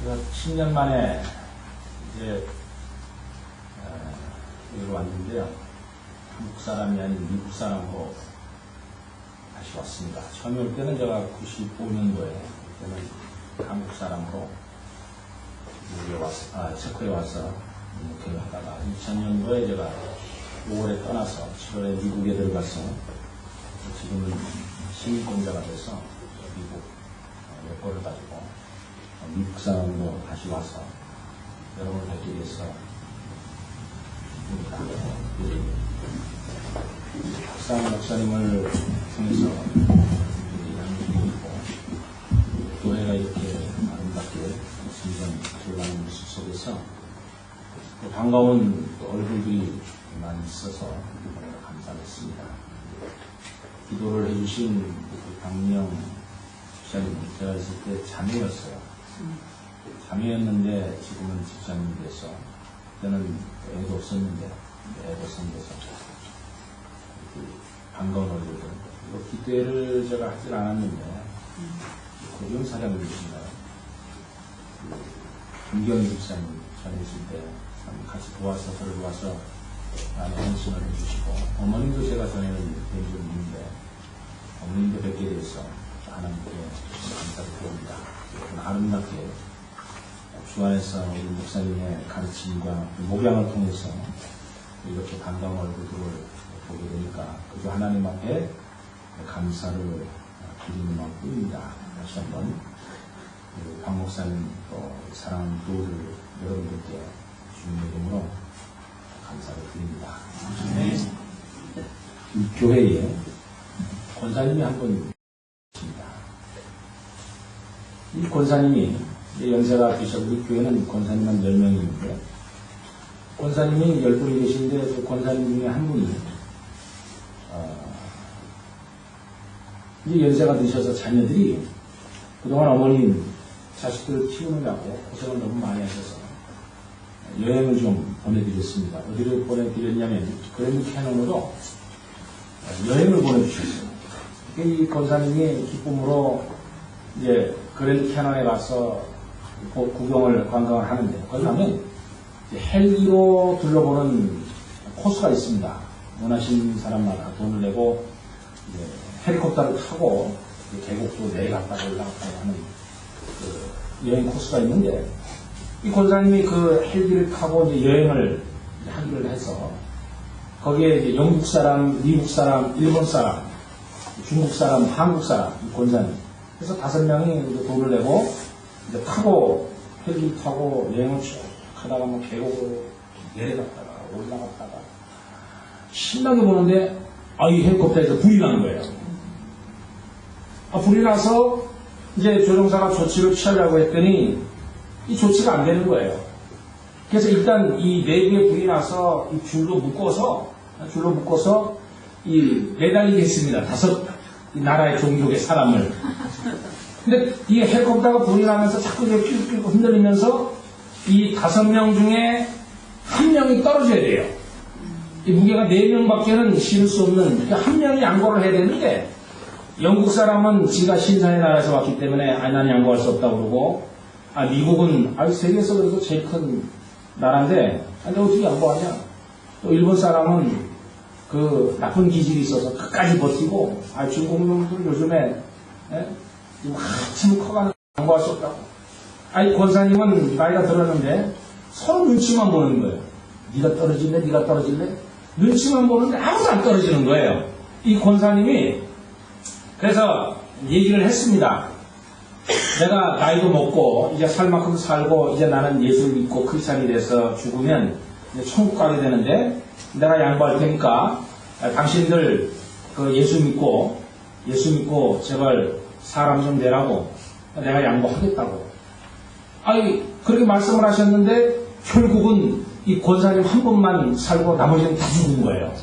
제가 10년 만에 이제 여기로 왔는데요. 한국 사람이 아닌 미국 사람으로 다시 왔습니다. 처음에 올 때는 제가 95년도에 그때는 한국 사람으로 체코에 와서 목회를 하다가 2000년도에 제가 5월에 떠나서 7월에 미국에 들어가서 지금은 시민권자가 돼서 미국 여권을 가지고 미국 사람으로 다시 와서 여러분을 뵙기 위해서 박상 목사님을 통해서 양육이 있고 교회가 이렇게 아름답게 점점 들어가는 모습 속에서 또 반가운 또 얼굴들이 많이 있어서 감사했습니다. 기도를 해주신 박미영 집사님, 제가 있을 때 자매였어요. 자매였는데 지금은 집사님이 돼서 그때는 애도 없었는데 애도 생겨서 반가운 얼굴들. 기도회를 제가 하질 않았는데 고병사장을 계신가요? 김경희 집사님 전해주실 때 같이 도와서 저를 도와서 많은 헌신을 해주시고 어머님도 제가 전에는 뵌 적이 있는데 어머님도 뵙게 돼서 하나님께 감사를 드립니다. 아름답게 주 안에서 우리 목사님의 가르침과 목양을 통해서 이렇게 반가운 얼굴들을 보게 되니까 그저 하나님 앞에 감사를 드리는 마음뿐입니다. 다시 한번 박 목사님 또 사랑하는 교우들 여러분들께 주님의 이름으로 감사를 드립니다. 이 교회에 권사님이 한 분 있습니다. 이 권사님이 연세가 드셔서 우리 교회는 권사님 한 10명이 있는데 권사님이 10분이 계신데 그 권사님 중에 한 분이 이제 연세가 드셔서 자녀들이 그동안 어머님 자식들을 키우느라고 고생을 너무 많이 하셔서 여행을 좀 보내드렸습니다. 어디를 보내드렸냐면 그랜드 캐논으로 여행을 보내주셨어요. 이 권사님이 기쁨으로 이제 그랜드 캐논에 가서 구경을 관광을 하는데 거기 가면 헬기로 둘러보는 코스가 있습니다. 원하시는 사람마다 돈을 내고 헬리콥터를 타고 계곡도 내려갔다가 올라갔다가 하는 그 여행 코스가 있는데 이 권사님이 그 헬기를 타고 이제 여행을 하기를 해서 거기에 이제 영국 사람, 미국 사람, 일본 사람, 중국 사람, 한국 사람, 이 권사님 그래서 5명이 돈을 내고 이제 타고 헬기 타고 여행을 쭉 하다가 뭐 계곡으로 내려갔다가 올라갔다가 신나게 보는데 이 헬리콥터에서 불이 난 거예요. 불이 나서 이제 조종사가 조치를 취하려고 했더니 이 조치가 안 되는 거예요. 그래서 일단 이 내부에 불이 나서 이 줄로 묶어서 이 매달리게 했습니다. 5 나라의 종족의 사람을. 근데 이 헬리콥터가 불이 나면서 자꾸 이렇게 삐걱삐걱 흔들리면서 이 5명 중에 1명이 떨어져야 돼요. 이 무게가 4명밖에는 실을 수 없는, 그러니까 1명이 양보를 해야 되는데, 영국 사람은 지가 신선의 나라에서 왔기 때문에, 난 양보할 수 없다고 그러고, 미국은, 세계에서 그래도 제일 큰 나라인데, 근데 어떻게 양보하냐? 또 일본 사람은 그 나쁜 기질이 있어서 끝까지 버티고, 중국 놈들 요즘에, 한참 커가는 양보할 수 없다고. 권사님은 나이가 들었는데, 서로 눈치만 보는 거예요. 네가 떨어질래? 눈치만 보는데 아무도 안 떨어지는 거예요. 이 권사님이 그래서 얘기를 했습니다. 내가 나이도 먹고 이제 살 만큼 살고 이제 나는 예수 믿고 크리스찬이 돼서 죽으면 이제 천국 가게 되는데 내가 양보할 테니까 당신들 그 예수 믿고 제발 사람 좀 되라고 내가 양보하겠다고. 그렇게 말씀을 하셨는데 결국은 이 권사님 한 분만 살고 나머지는 다 죽은 거예요.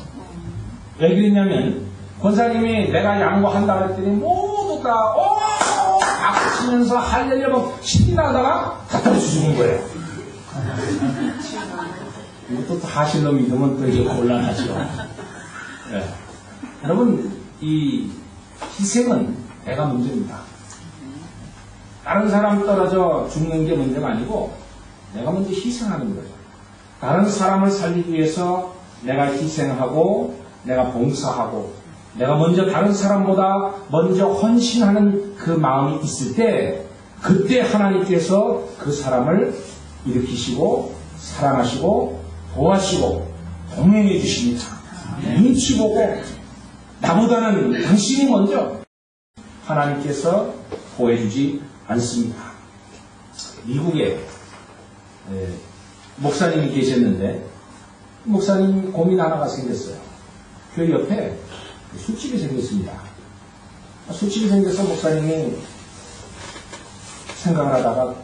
왜 그랬냐면 권사님이 내가 양보한다 그랬더니 모두 다 박수 치면서 할렐루야 막 신이 나다가 다 떨어져 죽은 거예요. 이것도 또 하실로 믿으면 또 이게 곤란하죠. 네. 여러분 이 희생은 내가 문제입니다. 다른 사람 떨어져 죽는 게 문제가 아니고 내가 먼저 희생하는 거예요. 다른 사람을 살리기 위해서 내가 희생하고 내가 봉사하고 내가 먼저 다른 사람보다 먼저 헌신하는 그 마음이 있을 때 그때 하나님께서 그 사람을 일으키시고 사랑하시고 도와시고 동행해 주십니다. 눈치 보고 나보다는 당신이 먼저 하나님께서 보여주지 않습니다. 미국에 목사님이 계셨는데 목사님 고민 하나가 생겼어요. 교회 옆에 술집이 생겼습니다. 술집이 생겨서 목사님이 생각을 하다가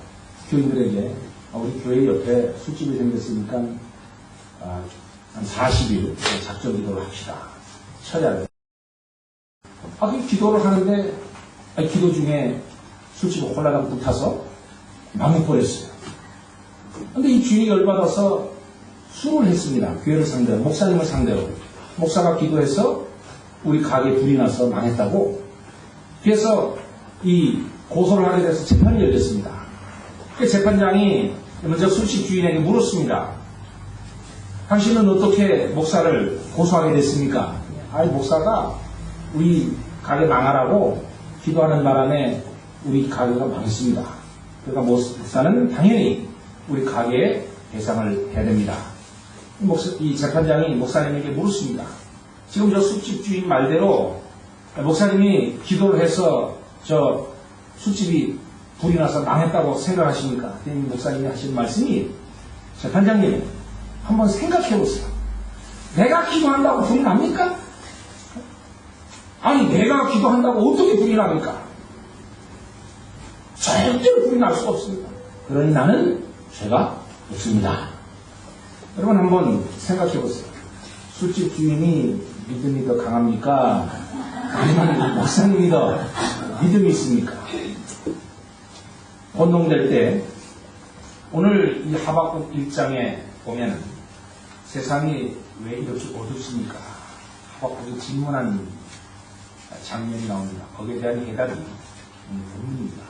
교인들에게 우리 교회 옆에 술집이 생겼으니까 한 40일 작전 기도를 합시다. 철야를. 그 기도를 하는데 기도 중에 술집이 홀라당 불타서 망해버렸어요. 근데 이 주인이 열받아서 술을 했습니다. 교회를 상대로, 목사님을 상대로. 목사가 기도해서 우리 가게에 불이 나서 망했다고. 그래서 이 고소를 하게 돼서 재판이 열렸습니다. 그 재판장이 먼저 술집 주인에게 물었습니다. 당신은 어떻게 목사를 고소하게 됐습니까? 목사가 우리 가게 망하라고 기도하는 바람에 우리 가게가 망했습니다. 그러니까 목사는 당연히 우리 가게에 배상을 해야 됩니다. 이 재판장이 목사님에게 물었습니다. 지금 저 술집 주인 말대로 목사님이 기도를 해서 저 술집이 불이 나서 망했다고 생각하십니까? 목사님이 하신 말씀이 재판장님 한번 생각해 보세요. 내가 기도한다고 불이 납니까? 아니 내가 기도한다고 어떻게 불이 납니까? 절대로 불이 날 수가 없습니다. 그러니 나는 죄가 없습니다. 여러분 한번 생각해 보세요. 술집 주인이 믿음이 더 강합니까? 아니면 목사님이 더 믿음이 있습니까? 혼동될 때 오늘 이 하박국 1장에 보면 세상이 왜 이렇게 어둡습니까? 하박국이 질문한 장면이 나옵니다. 거기에 대한 해답이 본문입니다.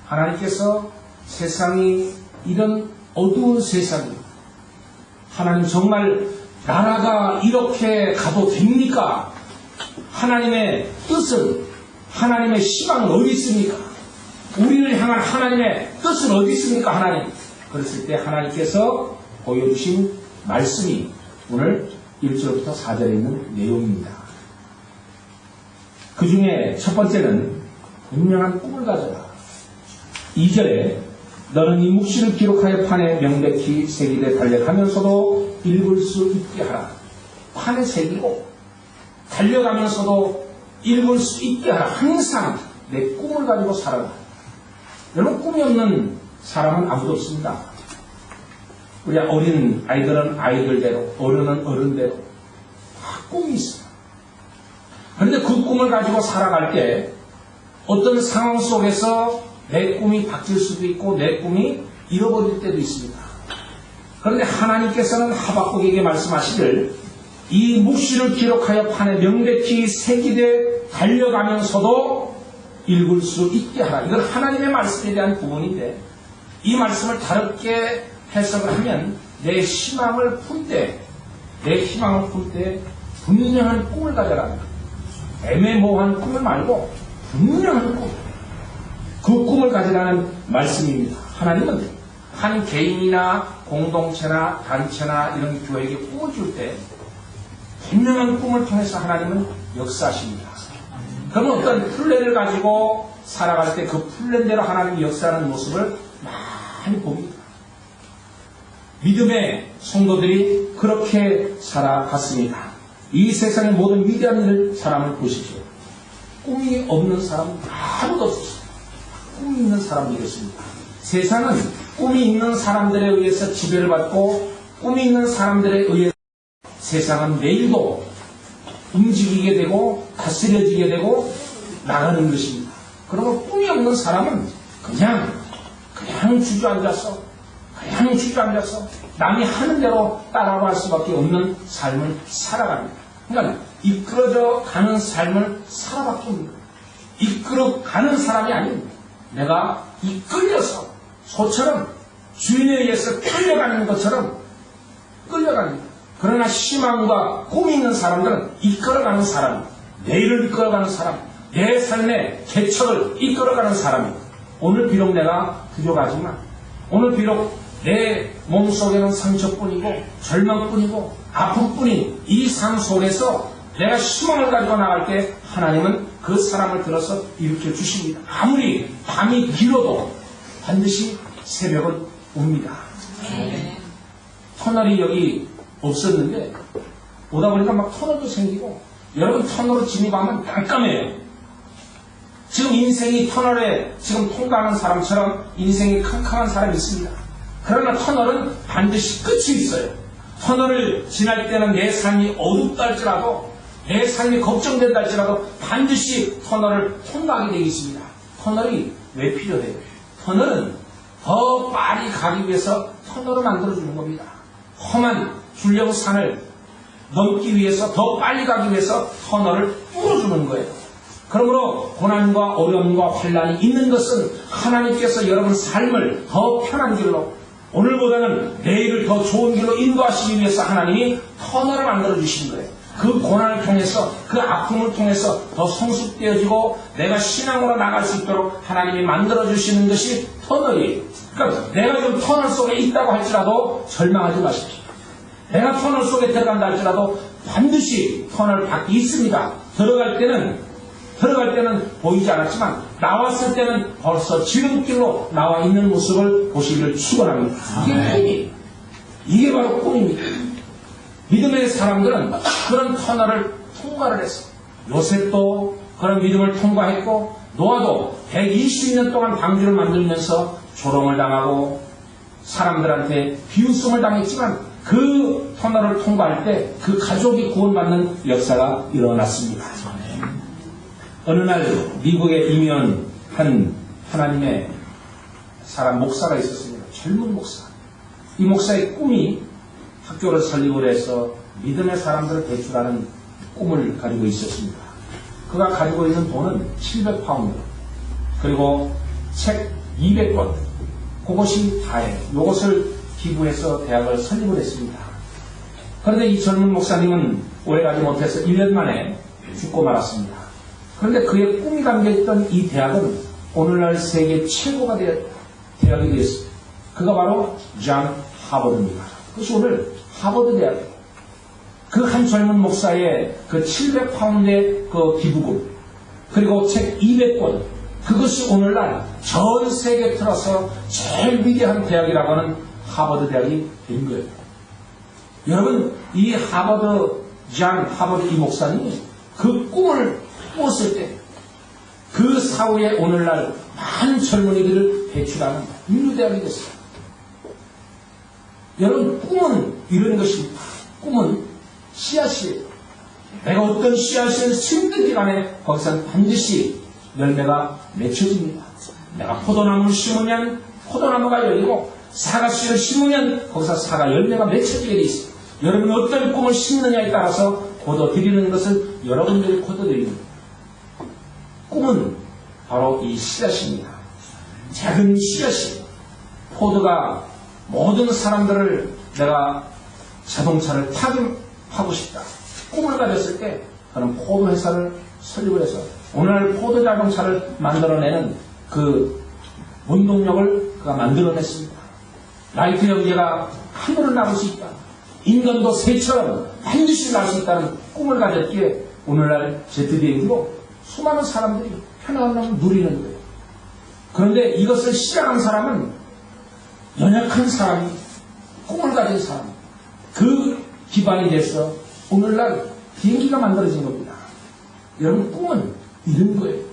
하나님께서 세상이 이런 어두운 세상이 하나님 정말 나라가 이렇게 가도 됩니까? 하나님의 뜻은 하나님의 희망은 어디 있습니까? 우리를 향한 하나님의 뜻은 어디 있습니까? 하나님. 그랬을 때 하나님께서 보여주신 말씀이 오늘 1절부터 4절에 있는 내용입니다. 그 중에 첫 번째는 분명한 꿈을 가져라. 2절에 너는 이 묵시를 기록하여 판에 명백히 새기되 달려가면서도 읽을 수 있게 하라. 판에 새기고 달려가면서도 읽을 수 있게 하라. 항상 내 꿈을 가지고 살아라. 여러분 꿈이 없는 사람은 아무도 없습니다. 우리 어린 아이들은 아이들대로 어른은 어른대로 다 꿈이 있어요. 그런데 그 꿈을 가지고 살아갈 때 어떤 상황 속에서 내 꿈이 바뀔 수도 있고 내 꿈이 잃어버릴 때도 있습니다. 그런데 하나님께서는 하박국에게 말씀하시길 이 묵시를 기록하여 판에 명백히 새기되 달려가면서도 읽을 수 있게 하라. 이건 하나님의 말씀에 대한 부분인데 이 말씀을 다르게 해석을 하면 내 희망을 품 때 분명한 꿈을 가져라. 애매모호한 꿈을 말고 분명한 꿈. 그 꿈을 가지라는 말씀입니다. 하나님은 한 개인이나 공동체나 단체나 이런 교회에게 꿈을 줄 때 분명한 꿈을 통해서 하나님은 역사하십니다. 그러면 어떤 플랜을 가지고 살아갈 때 그 플랜대로 하나님이 역사하는 모습을 많이 봅니다. 믿음의 성도들이 그렇게 살아갔습니다. 이 세상의 모든 위대한 사람을 보십시오. 꿈이 없는 사람은 아무도 없었습니다. 꿈이 있는 사람들이었습니다. 세상은 꿈이 있는 사람들에 의해서 지배를 받고 꿈이 있는 사람들에 의해 세상은 내일도 움직이게 되고 다스려지게 되고 나가는 것입니다. 그러고 꿈이 없는 사람은 그냥 주저앉아서 남이 하는 대로 따라갈 수밖에 없는 삶을 살아갑니다. 그러니까 이끌어져 가는 삶을 살아가게 합니다. 이끌어 가는 사람이 아닙니다. 내가 이끌려서 소처럼 주인에 의해서 끌려가는 것처럼 끌려가는 거예요. 그러나 희망과 꿈이 있는 사람들은 이끌어가는 사람, 내일을 이끌어가는 사람, 내 삶의 개척을 이끌어가는 사람이에요. 오늘 비록 내가 부족하지만, 오늘 비록 내 몸속에는 상처뿐이고 절망뿐이고 아픔뿐인 이 삶 속에서 내가 희망을 가지고 나갈 때 하나님은 그 사람을 들어서 일으켜 주십니다. 아무리 밤이 길어도 반드시 새벽은 옵니다. 터널이 여기 없었는데 오다 보니까 막 터널도 생기고, 여러분 터널로 진입하면 깜깜해요. 지금 인생이 터널에 지금 통과하는 사람처럼 인생이 캄캄한 사람이 있습니다. 그러나 터널은 반드시 끝이 있어요. 터널을 지날 때는 내 삶이 어둡다 할지라도, 내 삶이 걱정된다 할지라도 반드시 터널을 통과하게 되어 있습니다. 터널이 왜 필요해요? 터널은 더 빨리 가기 위해서 터널을 만들어주는 겁니다. 험한 줄령산을 넘기 위해서, 더 빨리 가기 위해서 터널을 뚫어주는 거예요. 그러므로 고난과 어려움과 환난이 있는 것은 하나님께서 여러분 삶을 더 편한 길로, 오늘보다는 내일을 더 좋은 길로 인도하시기 위해서 하나님이 터널을 만들어 주신 거예요. 그 고난을 통해서, 그 아픔을 통해서 더 성숙되어지고 내가 신앙으로 나갈 수 있도록 하나님이 만들어 주시는 것이 터널이에요. 그러니까 내가 좀 터널 속에 있다고 할지라도 절망하지 마십시오. 내가 터널 속에 들어간다 할지라도 반드시 터널 밖에 있습니다. 들어갈 때는 보이지 않았지만 나왔을 때는 벌써 지름길로 나와 있는 모습을 보시기를 축원합니다. 이게 꿈이, 이게 바로 꿈입니다. 믿음의 사람들은 그런 터널을 통과를 했어요. 요셉도 그런 믿음을 통과했고, 노아도 120년 동안 방주를 만들면서 조롱을 당하고 사람들한테 비웃음을 당했지만 그 터널을 통과할 때 그 가족이 구원받는 역사가 일어났습니다. 어느 날 미국에 이민한 하나님의 사람 목사가 있었습니다. 젊은 목사. 이 목사의 꿈이 학교를 설립을 해서 믿음의 사람들을 배출하는 꿈을 가지고 있었습니다. 그가 가지고 있는 돈은 700파운드, 그리고 책 200권, 그것이 다예요. 이것을 기부해서 대학을 설립을 했습니다. 그런데 이 젊은 목사님은 오래가지 못해서 1년 만에 죽고 말았습니다. 그런데 그의 꿈이 담겨있던 이 대학은 오늘날 세계 최고가 대학이 되었습니다. 그가 바로 존 하버드입니다. 그것이 오늘 하버드 대학이에요. 그 한 젊은 목사의 그 700파운드의 그 기부금, 그리고 책 200권, 그것이 오늘날 전 세계 틀어서 제일 위대한 대학이라고 하는 하버드 대학이 된 거예요. 여러분, 이 존 하버드 이 목사님이 그 꿈을 꾸었을 때 그 사후에 오늘날 많은 젊은이들을 배출하는 인류대학이 됐어요. 여러분, 꿈은 이런 것입니다. 꿈은 씨앗이에요. 내가 어떤 씨앗을 심든 기간에 거기서 반드시 열매가 맺혀집니다. 내가 포도나무를 심으면 포도나무가 열리고, 사과씨를 심으면 거기서 사과 열매가 맺혀지게 되어 있습니다. 여러분이 어떤 꿈을 심느냐에 따라서 거둬들이는 것을 여러분들이 거둬들이는 거예요. 꿈은 바로 이 씨앗입니다. 작은 씨앗이, 포도가 모든 사람들을 내가 자동차를 타고 싶다. 꿈을 가졌을 때 그는 포도 회사를 설립을 해서 오늘날 포도 자동차를 만들어내는 그 원동력을 그가 만들어냈습니다. 라이트 형제가 하늘을 나갈 수 있다. 인간도 새처럼 반드시 날 수 있다는 꿈을 가졌기에 오늘날 제트 비행기로 수많은 사람들이 편안함을 누리는 거예요. 그런데 이것을 시작한 사람은 연약한 사람이, 꿈을 가진 사람, 그 기반이 돼서 오늘날 비행기가 만들어진 겁니다. 여러분, 꿈은 이런 거예요.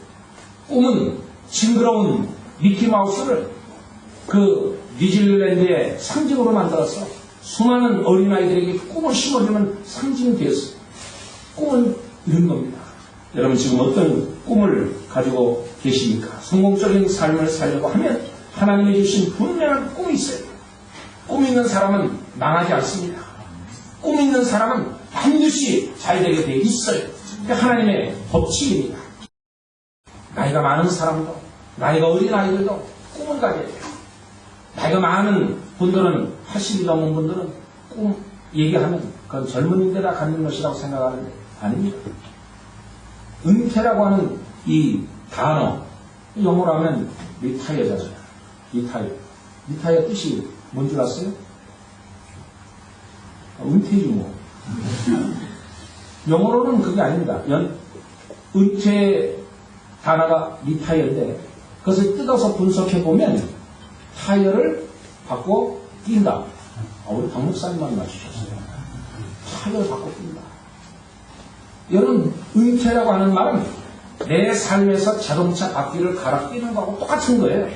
꿈은 징그러운 미키마우스를 그 뉴질랜드의 상징으로 만들어서 수많은 어린아이들에게 꿈을 심어주는 상징이 되었어요. 꿈은 이런 겁니다. 여러분, 지금 어떤 꿈을 가지고 계십니까? 성공적인 삶을 살려고 하면 하나님이 주신 분명한 꿈이 있어요. 꿈 있는 사람은 망하지 않습니다. 꿈 있는 사람은 반드시 잘 되게 돼 있어요. 하나님의 법칙입니다. 나이가 많은 사람도 나이가 어린 아이들도 꿈을 가져야 돼요. 나이가 많은 분들은, 80이 넘은 분들은 꿈 얘기하면 그건 젊은이들아 갖는 것이라고 생각하는데 아닙니다. 은퇴라고 하는 이 단어, 영어로 하면 리타이어잖아요. 리타이어. 리타이어 뜻이 뭔 줄 아세요? 은퇴지 뭐. 영어로는 그게 아닙니다. 은퇴 단어가 리타이어인데 그것을 뜯어서 분석해보면 타이어를 바꿔 뛴다. 우리 박 목사님만 맞추셨어요. 타이어를 바꿔 뛴다. 여러분, 은퇴라고 하는 말은 내 삶에서 자동차 바퀴를 갈아 끼는 거하고 똑같은 거예요.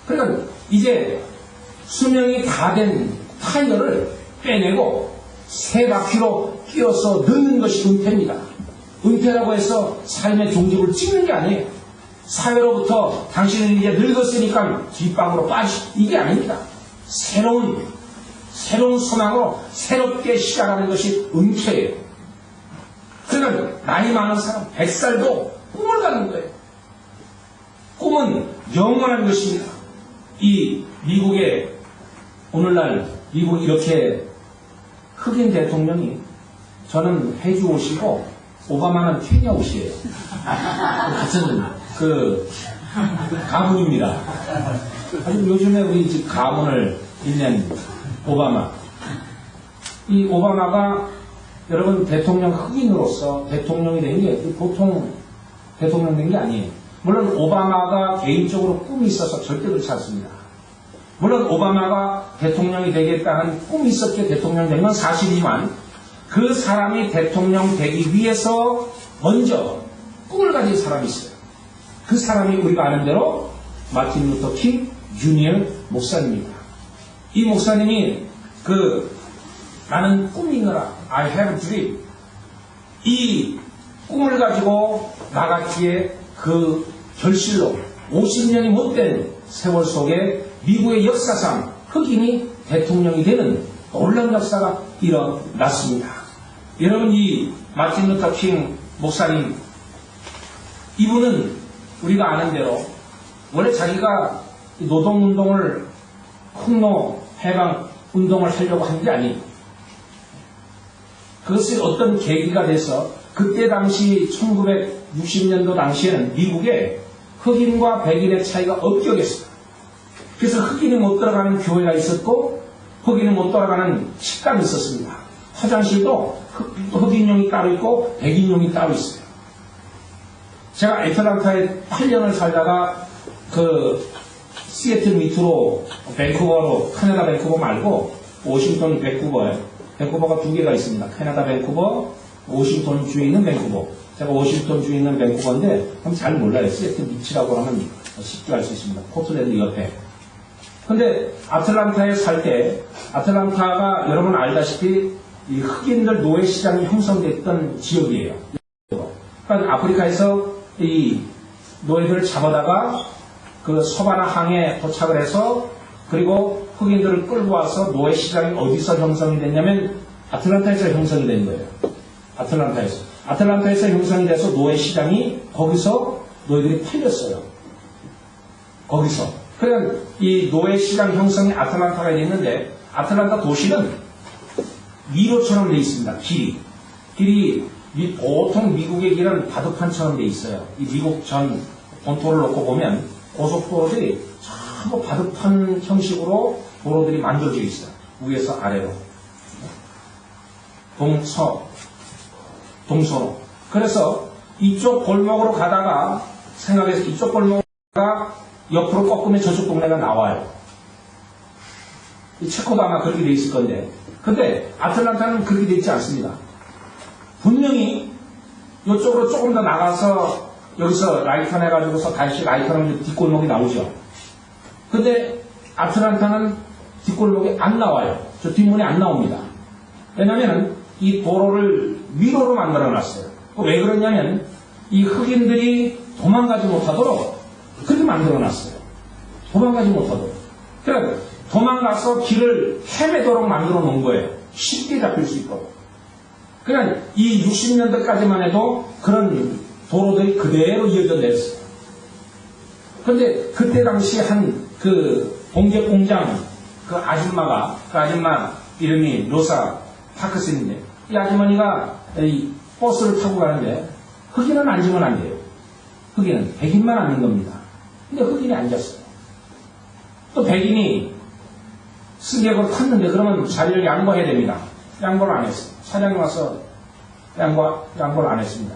그러니까 이제 수명이 다 된 타이어를 빼내고 새 바퀴로 끼워서 넣는 것이 은퇴입니다. 은퇴라고 해서 삶의 종직을 찍는 게 아니에요. 사회로부터 당신은 이제 늙었으니까 뒷방으로 이게 아닙니다. 새로운 소망으로 새롭게 시작하는 것이 은퇴예요. 그러니까 나이 많은 사람 100살도 꿈을 갖는 거예요. 꿈은 영원한 것입니다. 이 미국의 오늘날 미국 이렇게 흑인 대통령이 저는 해주 옷이고 오바마는 케냐 옷이에요. 같은 가문입니다. 아주 요즘에 우리 집 가문을 잇는 오바마. 이 오바마가 여러분 대통령 흑인으로서 대통령이 된 게 보통 대통령 된 게 아니에요. 물론 오바마가 개인적으로 꿈이 있어서 절대 그렇지 않습니다. 물론 오바마가 대통령이 되겠다는 꿈이 있었기에 대통령 된 건 사실이지만 그 사람이 대통령 되기 위해서 먼저 꿈을 가진 사람이 있어요. 그 사람이 우리가 아는 대로 마틴 루터 킹 주니어 목사님입니다. 이 목사님이 나는 꿈이 있노라 I have a dream 이 꿈을 가지고 나갔기에 그 결실로 50년이 못된 세월 속에 미국의 역사상 흑인이 대통령이 되는 놀라운 역사가 일어났습니다. 여러분, 이 마틴 루터 킹 목사님, 이분은 우리가 아는 대로 원래 자기가 노동운동을 흑노 해방 운동을 하려고 한 게 아니에요. 그것이 어떤 계기가 돼서 그때 당시 1960년도 당시에는 미국에 흑인과 백인의 차이가 엄격했어요. 그래서 흑인이 못 들어가는 교회가 있었고 흑인이 못 들어가는 식당이 있었습니다. 화장실도 흑인용이 따로 있고 백인용이 따로 있어요. 제가 애틀란타에 8년을 살다가 시애틀 밑으로 밴쿠버로, 캐나다 밴쿠버 말고 워싱턴 밴쿠버가 두 개가 있습니다. 캐나다 밴쿠버, 워싱턴 주에 있는 밴쿠버. 제가 워싱턴 주에 있는 밴쿠버인데 잘 몰라요. 시애틀 밑이라고 하면 쉽게 알 수 있습니다. 포틀랜드 옆에. 근데 아틀란타에 살 때, 아틀란타가 여러분 알다시피 이 흑인들 노예 시장이 형성됐던 지역이에요. 그러니까 아프리카에서 이 노예들을 잡아다가 그 서바나 항에 도착을 해서 그리고 흑인들을 끌고 와서 노예 시장이 어디서 형성이 됐냐면 아틀란타에서 형성이 된 거예요. 아틀란타에서 형성이 돼서 노예 시장이 거기서 노예들이 팔렸어요. 거기서. 그러니까 이 노예 시장 형성이 아틀란타가 있는데 아틀란타 도시는 미로처럼 되어 있습니다. 길이 보통 미국의 길은 바둑판처럼 되어 있어요. 이 미국 전 본토를 놓고 보면 고속도로들이 전부 바둑판 형식으로 도로들이 만들어져 있어요. 위에서 아래로. 동서로. 그래서 이쪽 골목으로 가다가 생각해서 이쪽 골목으로 가다가 옆으로 꺾으면 저쪽 동네가 나와요. 이 체코도 아마 그렇게 돼 있을 건데. 근데 아틀란타는 그렇게 돼 있지 않습니다. 분명히 이쪽으로 조금 더 나가서 여기서 라이턴 해가지고서 다시 라이턴하면 뒷골목이 나오죠. 근데 아틀란타는 뒷골목이 안 나와요. 저 뒷문이 안 나옵니다. 왜냐면 이 도로를 미로로 만들어 놨어요. 왜 그러냐면 이 흑인들이 도망가지 못하도록 그렇게 만들어 놨어요. 도망가지 못하도록. 그러니까 도망가서 길을 헤매도록 만들어 놓은 거예요. 쉽게 잡힐 수 있도록. 그러니까 이 60년대까지만 해도 그런 도로들이 그대로 이어져 내렸어요. 근데 그때 당시 한 그 봉제 공장 그 아줌마 이름이 로사 파크슨인데, 이 아주머니가 이 버스를 타고 가는데 흑인은 앉으면 안 돼요. 흑인은 백인만 앉는 겁니다. 근데 흑인이 앉았어요. 또 백인이 승객을 탔는데 그러면 자리를 양보해야 됩니다. 양보를 안 했어요. 차량이 와서 양보를 안 했습니다.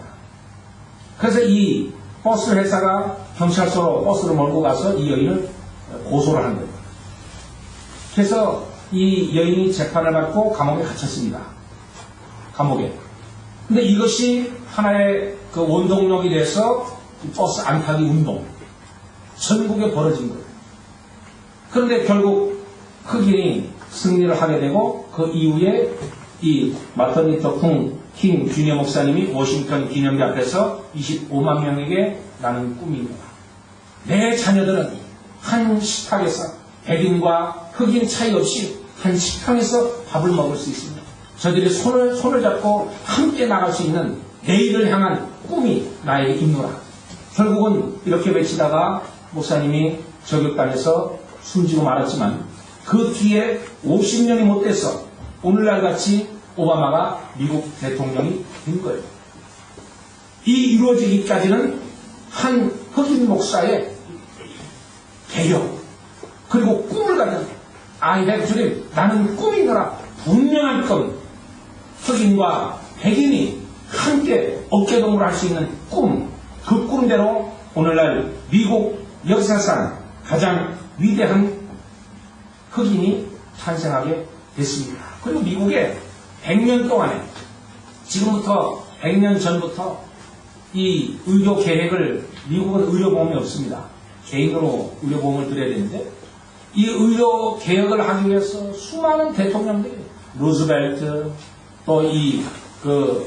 그래서 이 버스 회사가 경찰서로 버스를 몰고 가서 이 여인을 고소를 한 거예요. 그래서 이 여인이 재판을 받고 감옥에 갇혔습니다. 감옥에. 근데 이것이 하나의 그 원동력이 돼서 버스 안 타기 운동 전국에 벌어진 거예요. 그런데 결국 흑인이 승리를 하게 되고, 그 이후에 이 마틴 루터 킹 주니어 목사님이 워싱턴 기념대 앞에서 25만 명에게 나는 꿈입니다. 내 자녀들은 한 식탁에서 백인과 흑인 차이 없이 한 식탁에서 밥을 먹을 수 있습니다. 저들이 손을 잡고 함께 나갈 수 있는 내일을 향한 꿈이 나에게 있노라. 결국은 이렇게 외치다가 목사님이 저격당해서 숨지고 말았지만, 그 뒤에 50년이 못 돼서 오늘날 같이 오바마가 미국 대통령이 된 거예요. 이 이루어지기까지는 한 흑인 목사의 개혁, 그리고 꿈을 가진 I have dream, 나는 꿈이 있노라. 분명한 꿈, 흑인과 백인이 함께 어깨동무를 할 수 있는 꿈, 그 꿈대로 오늘날 미국 역사상 가장 위대한 흑인이 탄생하게 됐습니다. 그리고 미국에 100년 동안에, 지금부터 100년 전부터 이 의료 계획을, 미국은 의료보험이 없습니다. 개인으로 의료보험을 드려야 되는데, 이 의료 개혁을 하기 위해서 수많은 대통령들이, 루즈벨트, 또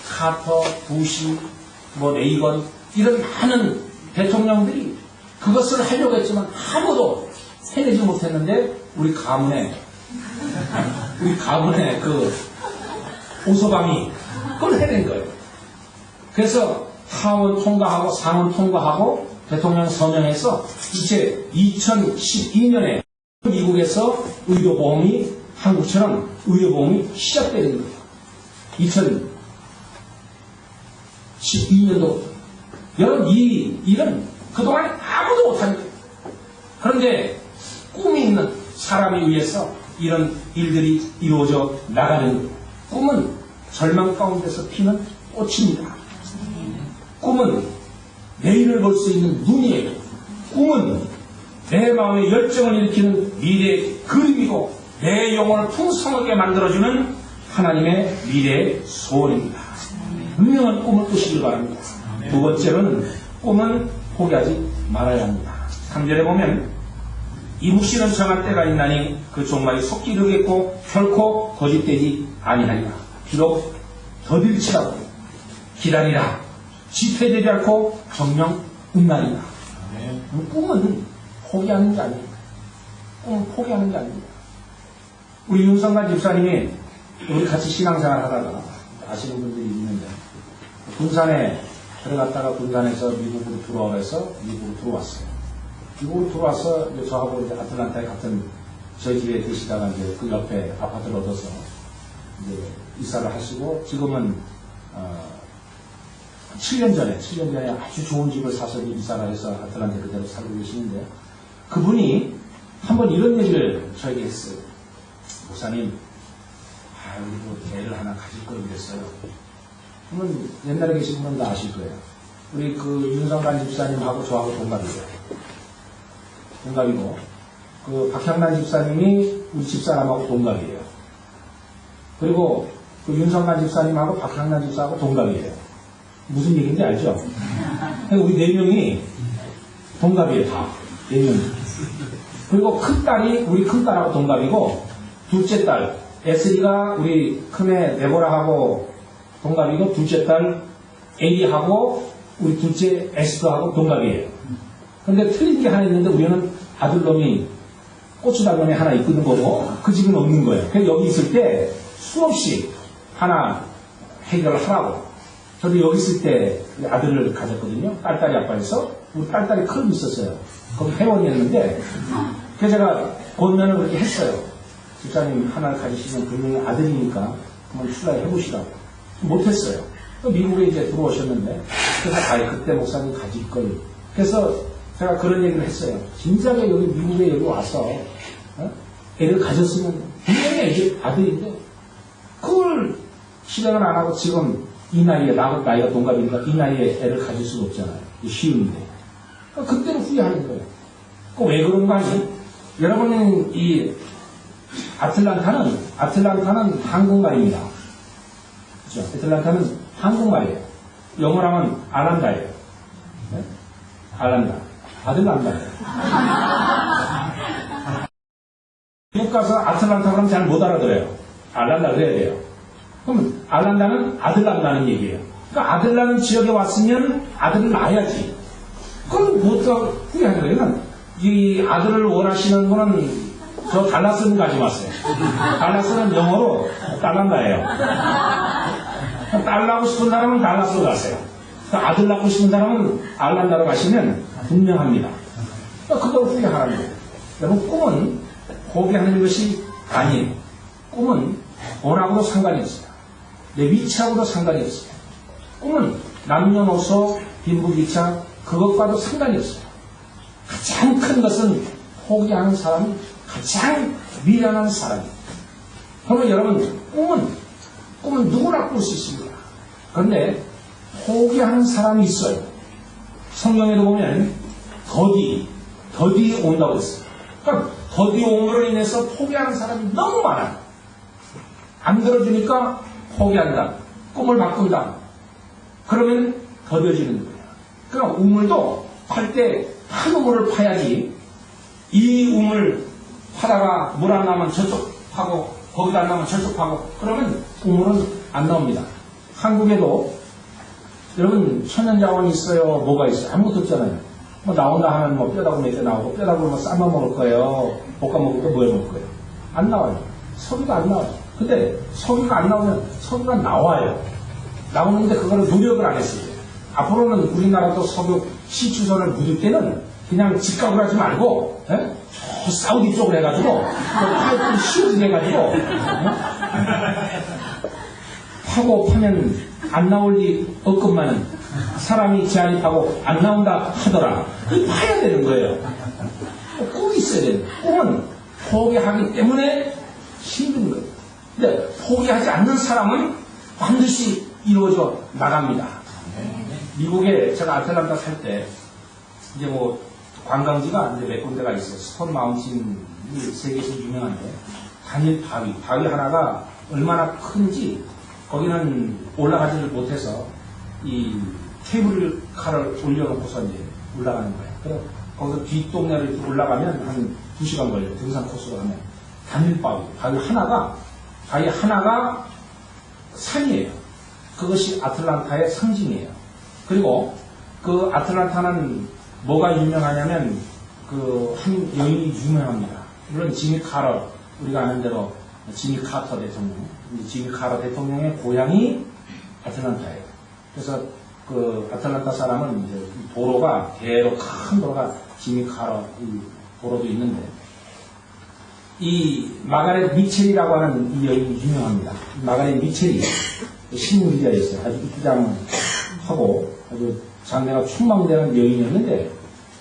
카터, 부시, 레이건, 이런 많은 대통령들이 그것을 하려고 했지만 아무도 해내지 못했는데, 우리 가문의 그 오서방이 그걸 해낸 거예요. 그래서 하원 통과하고 상원 통과하고 대통령 서명해서 이제 2012년에 미국에서 의료보험이, 한국처럼 의료보험이 시작되는 거예요. 2012년도. 여러분, 이 일은 그동안 아무도 못한 거예요. 그런데 꿈이 있는 사람에 의해서 이런 일들이 이루어져 나가는 거예요. 꿈은 절망 가운데서 피는 꽃입니다. 꿈은 내일을 볼 수 있는 눈이에요. 꿈은 내 마음에 열정을 일으키는 미래의 그림이고, 내 영혼을 풍성하게 만들어주는 하나님의 미래의 소원입니다. 분명한 꿈을 꾸시길 바랍니다. 두 번째로는 꿈은 포기하지 말아야 합니다. 3절에 보면 이 묵시는 정할 때가 있나니 그 종말이 속 이르겠고 결코 거짓되지 아니하리라. 비록 더딜지라도 기다리라. 지체되지 않고 정령 응나리라. 꿈은 포기하는 게 아닙니다. 꿈은 포기하는 게 아닙니다. 우리 윤성관 집사님이 우리 같이 신앙생활 하다가 아시는 분들이 있는데, 군산에 들어갔다가 군산에서 미국으로 들어와서 미국으로 들어왔어요. 미국으로 들어와서 저하고 이제 아틀란타에 같은 저희 집에 계시다가 이제 그 옆에 아파트를 얻어서 이제 이사를 하시고, 지금은 7년 전에 아주 좋은 집을 사서 이사를 해서 아틀란타에 그대로 살고 계시는데, 그분이 한번 이런 얘기를 저에게 했어요. 목사님, 우리도 애를 하나 가질 걸 그랬어요. 그러면 옛날에 계신 분은 다 아실 거예요. 우리 그 윤성관 집사님하고 저하고 동갑이에요. 동갑이고, 그 박향란 집사님이 우리 집사람하고 동갑이에요. 그리고 그 윤성관 집사님하고 박향란 집사하고 동갑이에요. 무슨 얘기인지 알죠? 우리 4명이 동갑이에요, 다. 4명이. 그리고 큰딸이 우리 큰딸하고 동갑이고, 둘째 딸, 에스리가 우리 큰애 데보라하고 동갑이고, 둘째 딸 에리하고 우리 둘째 에스더하고 동갑이에요. 근데 틀린 게 하나 있는데, 우리는 아들놈이 고추당근에 하나 있는 거고 그 집은 없는 거예요. 그래서 여기 있을 때 수없이 하나 해결을 하라고 저도 여기 있을 때 아들을 가졌거든요. 딸딸이 아빠에서. 우리 딸딸이 클럽이 있었어요. 거기 회원이었는데, 그래서 제가 권면을 그렇게 했어요. 집사님 하나를 가지시면 분명히 아들이니까 한번 출라해 보시라고. 못했어요. 또 미국에 이제 들어오셨는데, 그래서 그때 목사님 가질 걸. 그래서 제가 그런 얘기를 했어요. 진작에 여기 미국에 여기 와서, 애를 가졌으면 분명히 애기 아들인데, 그걸 실행을 안 하고 지금 이 나이에, 나이가 동갑이니까 이 나이에 애를 가질 수가 없잖아요. 쉬운데. 그때는 후회하는 거예요. 왜 그런가 하니? 여러분, 이 아틀란타는 한국말입니다. 그죠? 아틀란타는 한국말이에요. 영어로 하면 알란다예요. 네? 알란다. 아틀란다예요. 미국 가서 아틀란타 그러면 잘 못 알아들어요. 알란다 그래야 돼요. 그럼 알란다는 아들 낳는다는 얘기예요. 그러니까 아들 낳는 지역에 왔으면 아들을 낳아야지. 그건 뭐가 후회하는 거예요. 이 아들을 원하시는 분은 저 달라스는 가지 마세요. 달라스는 영어로 딸란다예요. 딸 낳고 싶은 사람은 달라스로 가세요. 아들 낳고 싶은 사람은 알란다로 가시면 분명합니다. 그걸 후회하라는 거예요. 여러분, 꿈은 포기하는 것이 아니에요. 꿈은 돈하고도 상관이 없어요. 내 위치하고도 상관이 없어요. 꿈은 남녀노소, 빈부귀착, 그것과도 상관이 없어요. 가장 큰 것은 포기하는 사람이 가장 미련한 사람이에요. 그러면 여러분, 꿈은 누구나 꿀 수 있습니다. 그런데 포기하는 사람이 있어요. 성경에도 보면 더디 온다고 했어요. 그러니까 더디 온 거로 인해서 포기하는 사람이 너무 많아요. 안 들어주니까 포기한다. 꿈을 바꾼다. 그러면 더뎌지는 거예요. 그러니까 우물도 팔 때 한 우물을 파야지, 이 우물 파다가 물 안 나오면 저쪽 파고 거기다 안 나오면 저쪽 파고 그러면 우물은 안 나옵니다. 한국에도 여러분 천연자원이 있어요? 뭐가 있어요? 아무것도 없잖아요. 뭐 나온다 하면 뭐 뼈다구 몇 개 나오고, 뼈다구 뭐 삶아 먹을 거예요? 볶아 먹을 거 뭐 해 먹을 거예요? 안 나와요. 석유가 안 나와요. 근데 석유가 안 나오면 석유가 나와요. 나오는데 그거를 노력을 안 했어요. 앞으로는 우리나라도 석유 시추선을 묻을 때는 그냥 직각으로 하지 말고, 저 사우디 쪽으로 해가지고, 파이프를 씌워지게 해가지고, 파고 파면 안 나올 리 없건만은 사람이 제한입하고 안 나온다 하더라. 파야 되는 거예요. 꿈이 있어야 돼요. 꿈은 포기하기 때문에 힘든 거예요. 근데 포기하지 않는 사람은 반드시 이루어져 나갑니다. 미국에 제가 아틀란타 살 때 이제 뭐 관광지가 이제 몇 군데가 있어요. 스톤 마운틴이 세계에서 유명한데 단일 바위 하나가 얼마나 큰지 거기는 올라가지를 못해서 이 케이블카를 올려놓고서 이제 올라가는 거예요. 그래서 거기서 뒷동네를 올라가면 한 2시간 걸려요. 등산 코스로 가면 단일 바위 하나가 산이에요. 그것이 아틀란타의 상징이에요. 그리고 그 아틀란타는 뭐가 유명하냐면 그 한 여인이 유명합니다. 물론 지미 카터, 우리가 아는 대로 지미 카터 대통령, 지미 카터 대통령의 고향이 아틀란타예요. 그래서 그 아틀란타 사람은 이제 도로가 대로 큰 도로가 지미 카터 도로도 있는데 이 마가렛 미첼이라고 하는 이 여인이 유명합니다. 마가렛 미첼이 신문기자였어요. 아주 입장하고 아주 장래가 촉망되는 여인이었는데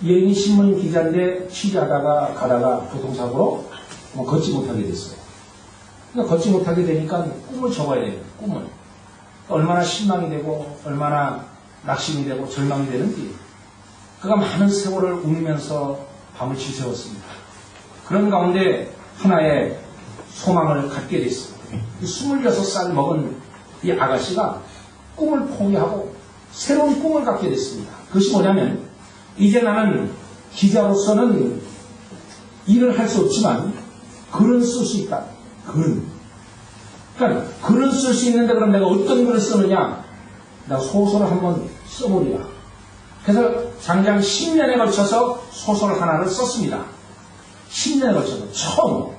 이 여인이 신문기자인데 취재하다가 가다가 교통사고로 걷지 못하게 됐어요. 그러니까 걷지 못하게 되니까 꿈을 적어야 돼요. 꿈을. 얼마나 실망이 되고 얼마나 낙심이 되고 절망이 되는지 그가 많은 세월을 울면서 밤을 지새웠습니다. 그런 가운데 하나의 소망을 갖게 됐습니다. 26살 먹은 이 아가씨가 꿈을 포기하고 새로운 꿈을 갖게 됐습니다. 그것이 뭐냐면 이제 나는 기자로서는 일을 할 수 없지만 글은 쓸 수 있다. 그러니까 글은 쓸 수 있는데 그럼 내가 어떤 글을 쓰느냐? 내가 소설을 한번 써보리라. 그래서 장장 10년에 걸쳐서 소설 하나를 썼습니다. 10년에 걸쳐서 처음.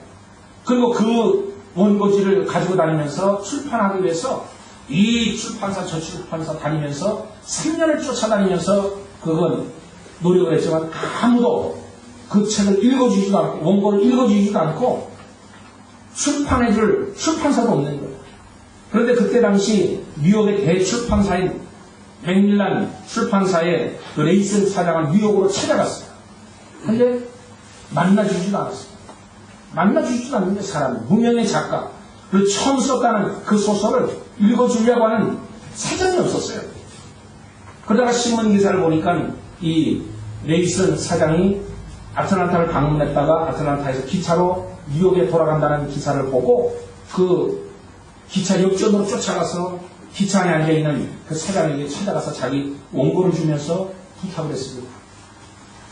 그리고 그 원고지를 가지고 다니면서 출판하기 위해서 이 출판사 저 출판사 다니면서 3년을 쫓아다니면서 그건 노력을 했지만 아무도 그 책을 읽어주지도 않고 원고를 읽어주지도 않고 출판해줄 출판사도 없는 거예요. 그런데 그때 당시 뉴욕의 대출판사인 맥밀란 출판사의 그 레이슨 사장을 뉴욕으로 찾아갔어요. 근데 만나주지도 않았어요. 만나주지도 않는데 사람이 무명의 작가 그리고 처음 썼다는 그 소설을 읽어주려고 하는 사장이 없었어요. 그러다가 신문기사를 보니까 이 레이슨 사장이 아틀란타를 방문했다가 아틀란타에서 기차로 뉴욕에 돌아간다는 기사를 보고 그 기차 역전으로 쫓아가서 기차 안에 앉아있는 그 사장에게 찾아가서 자기 원고를 주면서 부탁을 했습니다.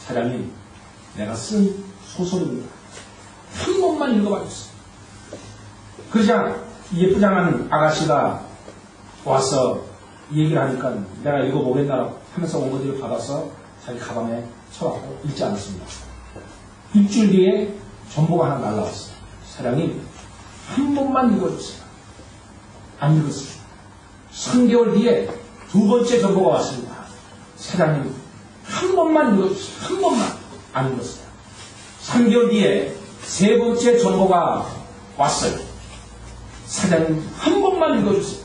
사장님, 내가 쓴 소설입니다. 한 번만 읽어봐 주세요. 그러자 예쁘장한 아가씨가 와서 얘기를 하니까 내가 읽어보겠나 하면서 원고지를 받아서 자기 가방에 쳐갖고 읽지 않았습니다. 일주일 뒤에 전보가 하나 날라왔어요. 사장님, 한 번만 읽어주세요. 안 읽었어요. 3개월 뒤에 두 번째 전보가 왔습니다. 사장님, 한 번만 읽어주세요. 한 번만. 안 읽었어요. 3개월 뒤에 세 번째 전보가 왔어요. 사장님, 한 번만 읽어주세요.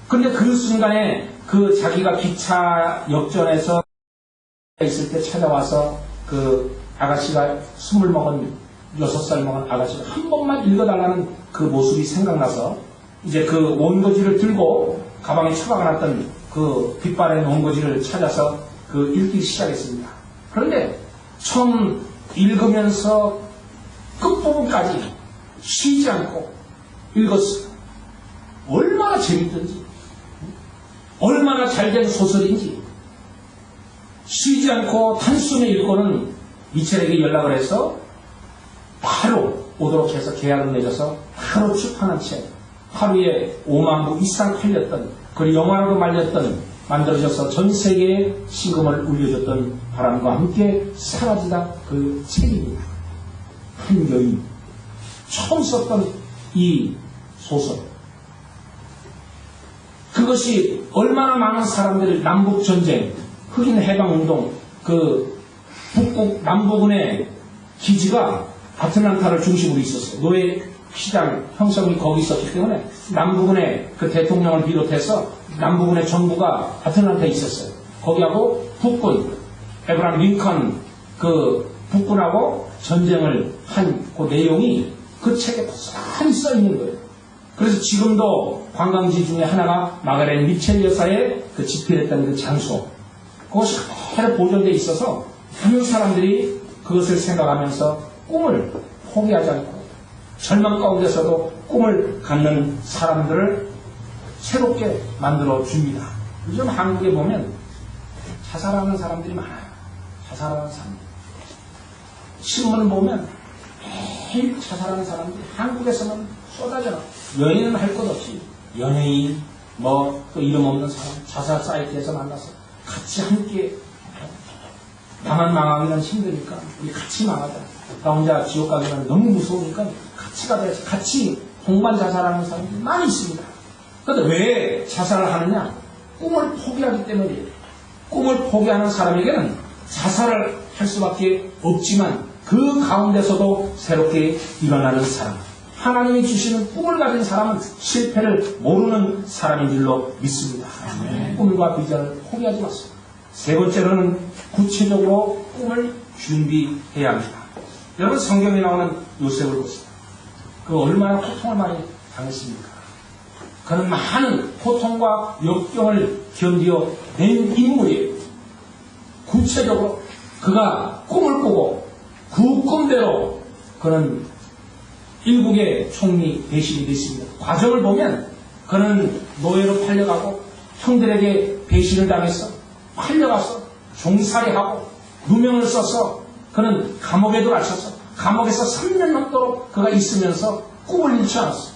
근데 그 순간에 그 자기가 기차 역전에서 있을 때 찾아와서 그 아가씨가 6살 먹은 아가씨가 한 번만 읽어달라는 그 모습이 생각나서 이제 그 원고지를 들고 가방에 처박아놨던 그 빗바랜 원고지를 찾아서 그 읽기 시작했습니다. 그런데 처음 읽으면서 끝부분까지 쉬지 않고 읽었어요. 얼마나 재밌던지, 얼마나 잘된 소설인지 쉬지 않고 단숨에 읽고는 미첼에게 연락을 해서 바로 오도록 해서 계약을 맺어서 바로 출판한 책, 하루에 5만 부 이상 팔렸던, 그리고 영화로도 만들어져서 전 세계에 시금을 울려줬던 바람과 함께 사라지다 그 책입니다. 한 여인, 처음 썼던 이 소설. 그것이 얼마나 많은 사람들을 남북전쟁, 흑인 해방운동, 그 북극 남부군의 기지가 아틀란타를 중심으로 있었어요. 노예 시장 형성이 거기 있었기 때문에 남부군의 그 대통령을 비롯해서 남부군의 전부가 아틀란타에 있었어요. 거기하고 북군, 에브라함 링컨 그 북군하고 전쟁을 한 그 내용이 그 책에 고스란히 써 있는 거예요. 그래서 지금도 관광지 중에 하나가 마가렛 미첼 여사의 그 집필했던 그 장소, 그것이 그대로 보존되어 있어서 많은 사람들이 그것을 생각하면서 꿈을 포기하지 않고 절망 가운데서도 꿈을 갖는 사람들을 새롭게 만들어 줍니다. 요즘 한국에 보면 자살하는 사람들이 많아요. 자살하는 사람들. 신문을 보면 매일 자살하는 사람들이 한국에서는 쏟아져. 연예인은 할 것 없이 연예인 뭐 또 이름 없는 사람 자살 사이트에서 만나서 같이 함께 나만 망하기는 힘드니까 우리 같이 망하자. 나 혼자 지옥 가기는 너무 무서우니까 같이 가자. 같이 동반 자살하는 사람들이 많이 있습니다. 그런데 왜 자살을 하느냐? 꿈을 포기하기 때문이에요. 꿈을 포기하는 사람에게는 자살을 할 수밖에 없지만 그 가운데서도 새롭게 일어나는 사람, 하나님이 주시는 꿈을 가진 사람은 실패를 모르는 사람인 줄로 믿습니다. 꿈과 비전을 포기하지 마세요. 세 번째로는 구체적으로 꿈을 준비해야 합니다. 여러분, 성경에 나오는 요셉을 보세요. 그 얼마나 고통을 많이 당했습니까? 그는 많은 고통과 역경을 견디어 낸 인물이에요. 구체적으로 그가 꿈을 꾸고 그 꿈대로 그는 일국의 총리 대신이 됐습니다. 과정을 보면 그는 노예로 팔려가고 형들에게 배신을 당해서 팔려가서 종살이하고 누명을 써서 그는 감옥에도 갇혀서 감옥에서 3년 넘도록 그가 있으면서 꿈을 잃지 않았어요.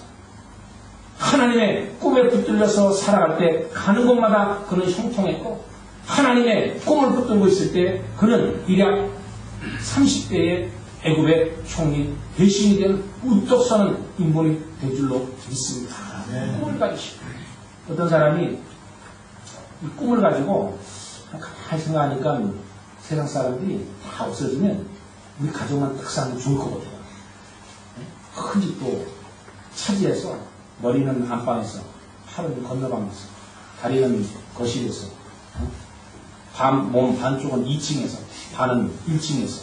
하나님의 꿈에 붙들려서 살아갈 때 가는 곳마다 그는 형통했고 하나님의 꿈을 붙들고 있을 때 그는 일약 30대의 애굽의 총리 대신이 된 우뚝 서는 인물이 될 줄로 믿습니다. 꿈을 가지시고 어떤 사람이 이 꿈을 가지고 가만히 생각하니까 세상 사람들이 다 없어지면 우리 가족만 딱 사면 좋을 것 같아요. 큰 집도 차지해서 머리는 안방에서, 팔은 건너방에서, 다리는 거실에서, 몸 반쪽은 2층에서, 반은 1층에서.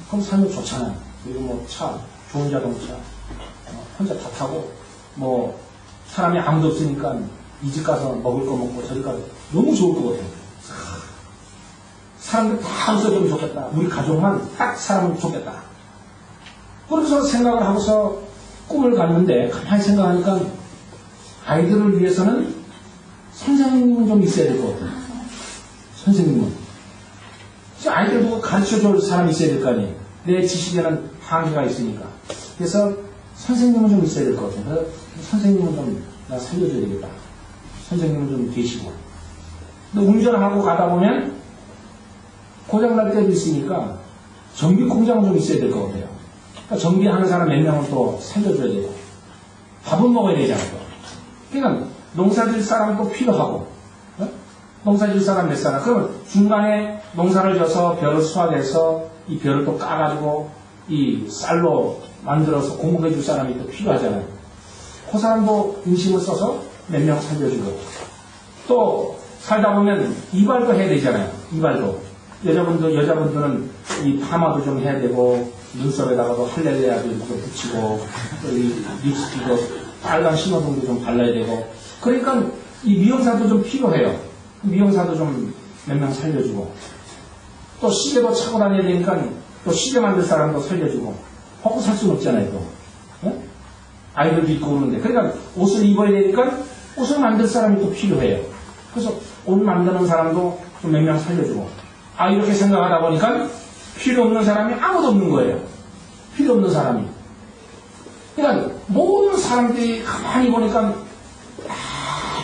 그럼 살면 좋잖아요. 그리고 뭐 차, 좋은 자동차, 혼자 다 타고, 뭐 사람이 아무도 없으니까 이 집 가서 먹을 거 먹고 저집 가서 너무 좋을 것 같아요. 사람들 다 없어지면 좋겠다. 우리 가족만 딱 살아면 좋겠다. 그래서 생각을 하고서 꿈을 갔는데 가만히 생각하니까 아이들을 위해서는 선생님은 좀 있어야 될 것 같아요. 선생님은. 아이들도 가르쳐줄 사람이 있어야 될 거 아니에요. 내 지식에는 한계가 있으니까. 그래서 선생님은 좀 있어야 될 것 같아요. 그래서 선생님은 좀 내가 살려줘야 되겠다. 선생님은 좀 계시고. 근데 운전하고 가다 보면 고장날 때도 있으니까 정비 공장은 좀 있어야 될 것 같아요. 그러니까 정비하는 사람 몇 명은 또 살려줘야 되고. 밥은 먹어야 되잖아요. 그러니까 농사질 사람도 필요하고. 농사질 사람 몇 사람. 그러면 중간에 농사를 져서 벼를 수확해서 이 벼를 또 까가지고 이 쌀로 만들어서 공급해 줄 사람이 또 필요하잖아요. 그 사람도 인심을 써서 몇 명 살려주고. 또 살다 보면 이발도 해야 되잖아요. 이발도. 여자분들은 이 파마도 좀 해야 되고, 눈썹에다가도 할렐레아도 좀 붙이고, 또 이 립스틱도 빨간 신호등도 좀 발라야 되고. 그러니까 이 미용사도 좀 필요해요. 미용사도 좀 몇 명 살려주고. 또 시계도 차고 다녀야 되니까 또 시계 만들 사람도 살려주고. 먹고 살 수는 없잖아요, 또. 네? 아이들도 입고 오는데. 그러니까 옷을 입어야 되니까 옷을 만들 사람이 또 필요해요. 그래서 옷 만드는 사람도 좀 몇 명 살려주고. 이렇게 생각하다 보니까 필요 없는 사람이 아무도 없는 거예요. 필요 없는 사람이. 그러니까 모든 사람들이 가만히 보니까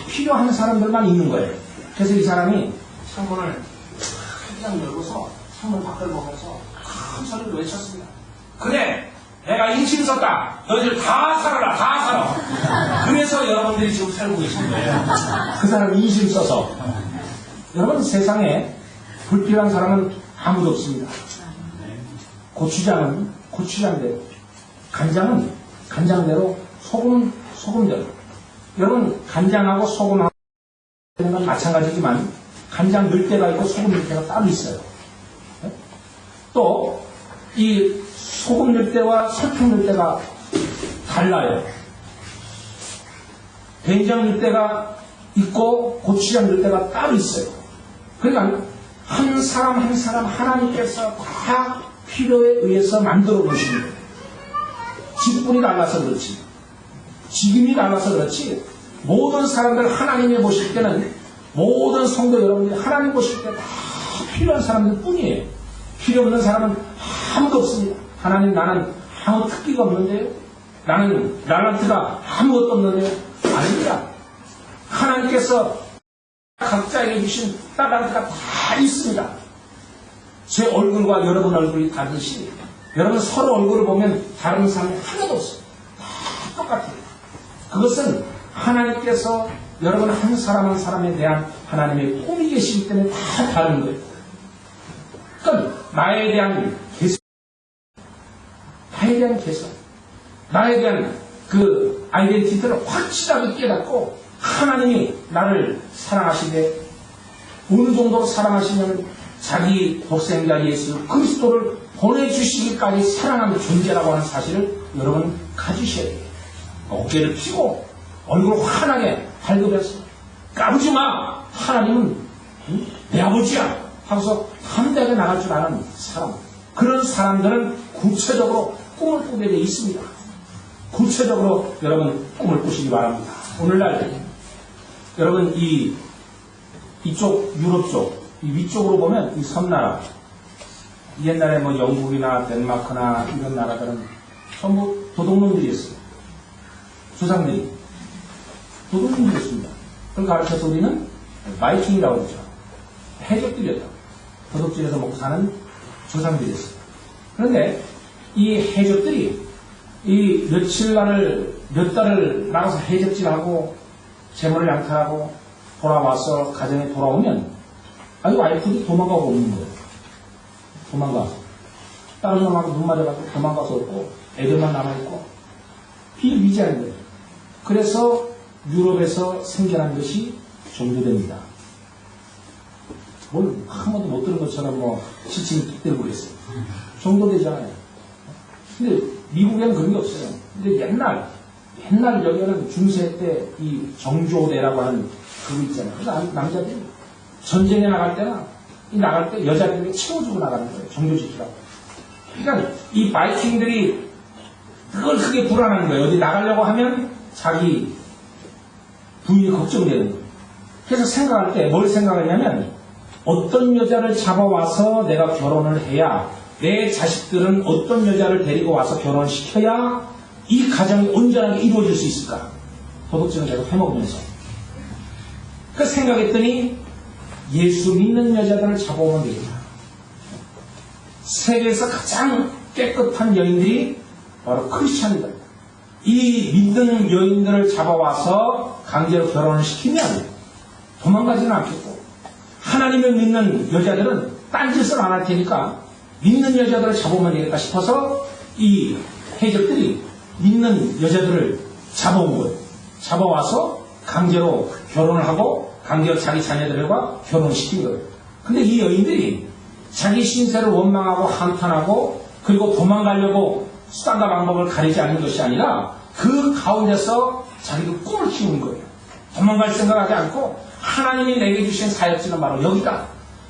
필요한 사람들만 있는 거예요. 그래서 이 사람이 창문을 한장 열고서 창문 밖을 보면서 큰 소리로 외쳤습니다. 그래! 내가 인심 썼다! 너희들 다 살아라! 다 살아! 그래서 여러분들이 지금 살고 계신 거예요. 그 사람이 인심 써서. 여러분 세상에 불필요한 사람은 아무도 없습니다. 고추장은 고추장대로, 간장은 간장대로, 소금은 소금대로. 여러분 간장하고 소금하고 건 마찬가지지만 간장 넣을 때가 있고 소금 넣을 때가 따로 있어요. 또 이 소금 넣을 때와 설탕 넣을 때가 달라요. 된장 넣을 때가 있고 고추장 넣을 때가 따로 있어요. 그러니까 한 사람 한 사람 하나님께서 다 필요에 의해서 만들어 놓으신 거예요. 직분이 달라서 그렇지, 직임이 달라서 그렇지, 모든 사람들 하나님이 보실 때는, 모든 성도 여러분들이 하나님 보실 때 다 필요한 사람들 뿐이에요. 필요 없는 사람은 아무도 없습니다. 하나님, 나는 아무 특기가 없는데요? 나는 랄란트가 아무것도 없는데요? 아닙니다. 하나님께서 각자에게 주신 랄란트가 다 있습니다. 제 얼굴과 여러분 얼굴이 다르듯이 여러분 서로 얼굴을 보면 다른 사람이 하나도 없어요. 다 똑같아요. 그것은 하나님께서 여러분 한 사람 한 사람에 대한 하나님의 꿈이 계시기 때문에 다 다른 거예요. 그러니까 나에 대한 개선, 나에 대한 개선, 나에 대한 그 아이덴티티를 확실하게 깨닫고 하나님이 나를 사랑하시되 어느 정도로 사랑하시냐면 자기 독생자 예수 그리스도를 보내주시기까지 사랑하는 존재라고 하는 사실을 여러분 가지셔야 돼요. 어깨를 펴고 얼굴을 환하게 발급해서 까부지 마! 하나님은 내 아버지야! 하고서 담대하게 나갈 줄 아는 사람. 그런 사람들은 구체적으로 꿈을 꾸게 되어 있습니다. 구체적으로 여러분 꿈을 꾸시기 바랍니다. 오늘날 여러분 이쪽 유럽 쪽, 이 위쪽으로 보면 이 섬나라, 옛날에 뭐 영국이나 덴마크나 이런 나라들은 전부 도둑놈들이었어요. 조상들이 도둑놈들이었습니다. 그걸 가르쳐서 우리는 바이킹이라고 그러죠. 해적들이었다. 도둑질에서 먹고 사는 조상들이었어요. 그런데 이 해적들이 이 몇 달을 나가서 해적질하고 재물을 양탈하고 돌아와서 가정에 돌아오면 아니 와이프들이 도망가고 오는 거예요. 도망가. 다른 놈하고 눈 맞아가지고 도망가서 오고 애들만 남아있고 비일비재한 거예요. 그래서 유럽에서 생겨난 것이 종교됩니다. 뭘 한 번도 못 들은 것처럼 뭐 지침이 뚝 들고 그랬어요. 종교되잖아요. 근데 미국에는 그런 게 없어요. 근데 옛날 여기는 중세 때 이 정조대라고 하는 그거 있잖아요. 그래서 남자들이 전쟁에 나갈 때나 나갈 때 여자들에게 채워주고 나가는 거예요. 정조 지키라고. 그러니까 이 바이킹들이 그걸 크게 불안한 거예요. 어디 나가려고 하면 자기 부인이 걱정되는 거예요. 그래서 생각할 때 뭘 생각하냐면 어떤 여자를 잡아와서 내가 결혼을 해야 내 자식들은 어떤 여자를 데리고 와서 결혼시켜야 이 가정이 온전하게 이루어질 수 있을까? 도덕질을 계속 해먹으면서. 그 생각했더니 예수 믿는 여자들을 잡아오면 되겠다. 세계에서 가장 깨끗한 여인들이 바로 크리스찬이다. 이 믿는 여인들을 잡아와서 강제로 결혼을 시키면 도망가지는 않겠고 하나님을 믿는 여자들은 딴짓을 안 할 테니까 믿는 여자들을 잡으면 되겠다 싶어서 이 해적들이 믿는 여자들을 잡아온 거예요. 잡아와서 강제로 결혼을 하고 강제로 자기 자녀들과 결혼시킨 거예요. 근데 이 여인들이 자기 신세를 원망하고 한탄하고 그리고 도망가려고 수단과 방법을 가리지 않는 것이 아니라 그 가운데서 자기도 꿈을 키우는 거예요. 도망갈 생각하지 않고 하나님이 내게 주신 사역지는 바로 여기다.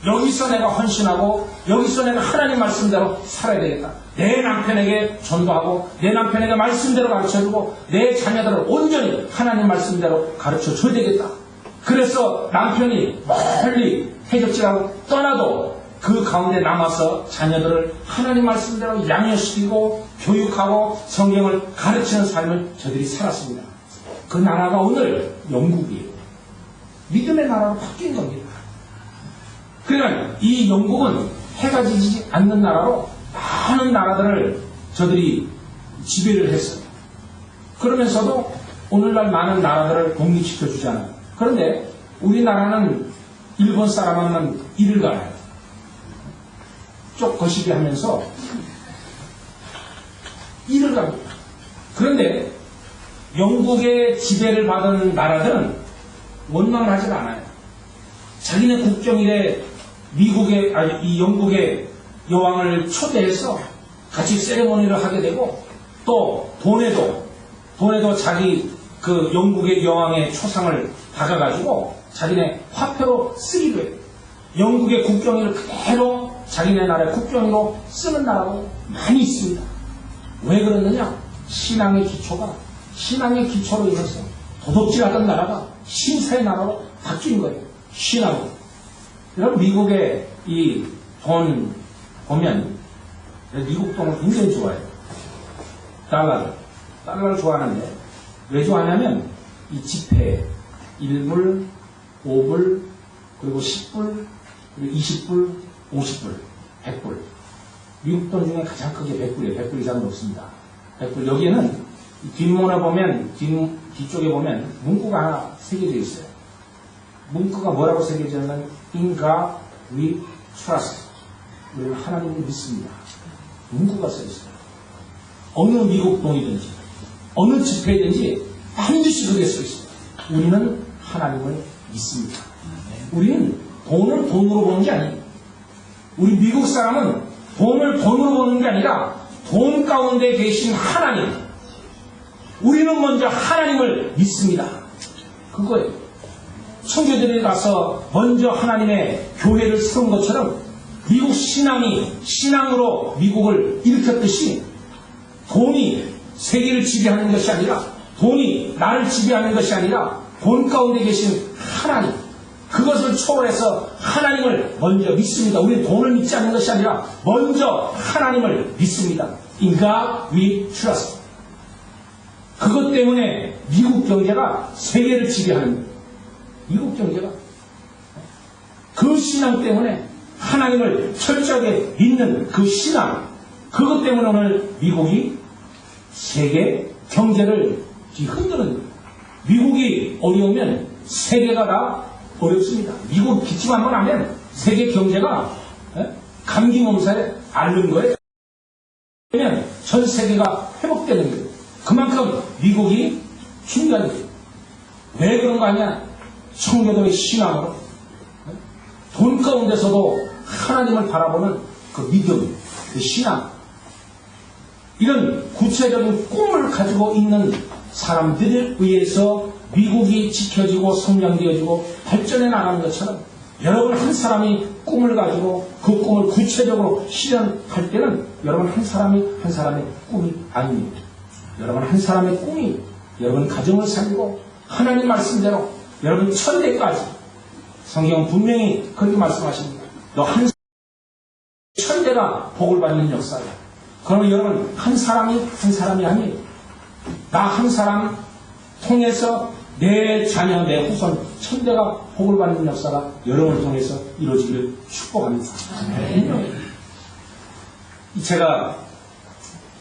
여기서 내가 헌신하고 여기서 내가 하나님 말씀대로 살아야 되겠다. 내 남편에게 전도하고 내 남편에게 말씀대로 가르쳐주고 내 자녀들을 온전히 하나님 말씀대로 가르쳐줘야 되겠다. 그래서 남편이 멀리 해적지라고 떠나도 그 가운데 남아서 자녀들을 하나님 말씀대로 양육시키고 교육하고 성경을 가르치는 삶을 저들이 살았습니다. 그 나라가 오늘 영국이에요. 믿음의 나라로 바뀐 겁니다. 그러니까 이 영국은 해가 지지 않는 나라로 많은 나라들을 저들이 지배를 했어요. 그러면서도 오늘날 많은 나라들을 독립시켜 주잖아요. 그런데 우리나라는 일본 사람 하면 이를 가요. 쪽 거시기 하면서 이를 갑니다. 그런데 영국의 지배를 받은 나라들은 원망을 하지 않아요. 자기네 국경일에 이 영국의 여왕을 초대해서 같이 세레모니를 하게 되고 또 돈에도 자기 그 영국의 여왕의 초상을 박아가지고 자기네 화폐로 쓰기도 해요. 영국의 국경일을 그대로 자기네 나라의 국경으로 쓰는 나라도 많이 있습니다. 왜 그러느냐? 신앙의 기초로 인해서 도덕질하던 나라가 신사의 나라로 바뀐 거예요. 신앙으로. 그럼 미국의 이 돈 보면 미국 돈을 굉장히 좋아해요. 달러를 좋아하는데 왜 좋아하냐면 이 지폐 1불, 5불, 그리고 10불, 그리고 20불, 50불, 100불. 미국 돈 중에 가장 크게 100불이에요. 100불 이상은 없습니다. 100불. 여기에는 뒷문에 보면, 뒤쪽에 보면 문구가 하나 새겨져 있어요. 문구가 뭐라고 새겨졌냐면 In God we trust. 우리는 하나님을 믿습니다. 문구가 써 있어요. 어느 미국 돈이든지 어느 지폐든지 반드시 그게 써 있어요. 우리는 하나님을 믿습니다. 우리는 돈을 돈으로 보는 게 아니에요. 우리 미국 사람은 돈을 돈으로 보는 게 아니라 돈 가운데 계신 하나님. 우리는 먼저 하나님을 믿습니다. 그거예요. 청교들이 가서 먼저 하나님의 교회를 세운 것처럼 미국 신앙으로 미국을 일으켰듯이 돈이 세계를 지배하는 것이 아니라 돈이 나를 지배하는 것이 아니라 돈 가운데 계신 하나님. 그것을 초월해서 하나님을 먼저 믿습니다. 우리는 돈을 믿지 않는 것이 아니라 먼저 하나님을 믿습니다. In God we trust. 그것 때문에 미국 경제가 세계를 지배하는 거예요. 미국 경제가. 그 신앙 때문에 하나님을 철저하게 믿는 그 신앙. 그것 때문에 오늘 미국이 세계 경제를 흔드는 거예요. 미국이 어려우면 세계가 다 어렵습니다. 미국 기침 한번 하면 세계 경제가 감기 몸살에 앓는 거예요. 그러면 전 세계가 회복되는 거예요. 그만큼 미국이 중요한 거예요. 왜 그런 거 아니야? 청교도의 신앙으로 돈 가운데서도 하나님을 바라보는 그 믿음, 그 신앙, 이런 구체적인 꿈을 가지고 있는 사람들에 의해서 미국이 지켜지고 성장되어지고 발전해 나가는 것처럼 여러분 한 사람이 꿈을 가지고 그 꿈을 구체적으로 실현할 때는 여러분 한 사람의 꿈이 아닙니다. 여러분 한 사람의 꿈이 여러분 가정을 살리고 하나님 말씀대로 여러분 천대까지 성경은 분명히 그렇게 말씀하십니다. 너 한 천대가 복을 받는 역사야. 그러면 여러분 한 사람이 아니에요. 나 한 사람 통해서 내 자녀, 내 후손 천대가 복을 받는 역사가 여러분을 통해서 이루어지기를 축복합니다. 제가